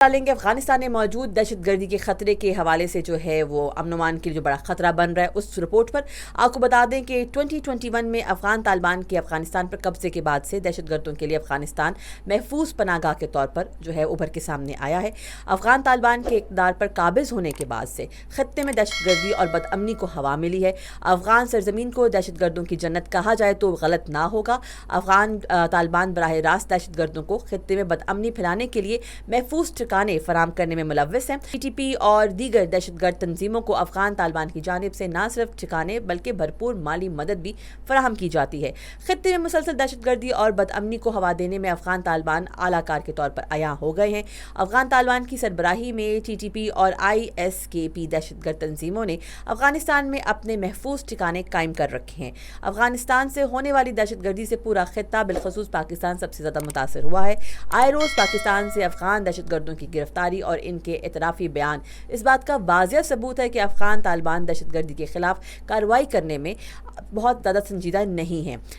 ڈالیں گے افغانستان میں موجود دہشت گردی کے خطرے کے حوالے سے جو ہے وہ امن و امان کے لیے جو بڑا خطرہ بن رہا ہے اس رپورٹ پر آپ کو بتا دیں کہ 2021 میں افغان طالبان کے افغانستان پر قبضے کے بعد سے دہشت گردوں کے لیے افغانستان محفوظ پناہ گاہ کے طور پر جو ہے ابھر کے سامنے آیا ہے۔ افغان طالبان کے اقتدار پر قابض ہونے کے بعد سے خطے میں دہشت گردی اور بد امنی کو ہوا ملی ہے۔ افغان سرزمین کو دہشت گردوں کی جنت کہا جائے تو غلط نہ ہوگا۔ افغان طالبان براہ راست دہشت گردوں کو خطے میں بد امنی پھیلانے کے لیے محفوظ ٹھکانے فراہم کرنے میں ملوث ہیں۔ ٹی ٹی پی اور دیگر دہشت گرد تنظیموں کو افغان طالبان کی جانب سے نہ صرف ٹھکانے بلکہ بھرپور مالی مدد بھی فراہم کی جاتی ہے۔ خطے میں مسلسل دہشت گردی اور بد امنی کو ہوا دینے میں افغان طالبان اعلیٰ کار کے طور پر عیاں ہو گئے ہیں۔ افغان طالبان کی سربراہی میں ٹی ٹی پی اور ISKP دہشت گرد تنظیموں نے افغانستان میں اپنے محفوظ ٹھکانے قائم کر رکھے ہیں۔ افغانستان سے ہونے والی دہشت گردی سے پورا خطہ بالخصوص پاکستان سب سے زیادہ متاثر ہوا ہے۔ آئے روز پاکستان سے افغان دہشت گردوں کی گرفتاری اور ان کے اعترافی بیان اس بات کا واضح ثبوت ہے کہ افغان طالبان دہشت گردی کے خلاف کارروائی کرنے میں بہت زیادہ سنجیدہ نہیں ہیں۔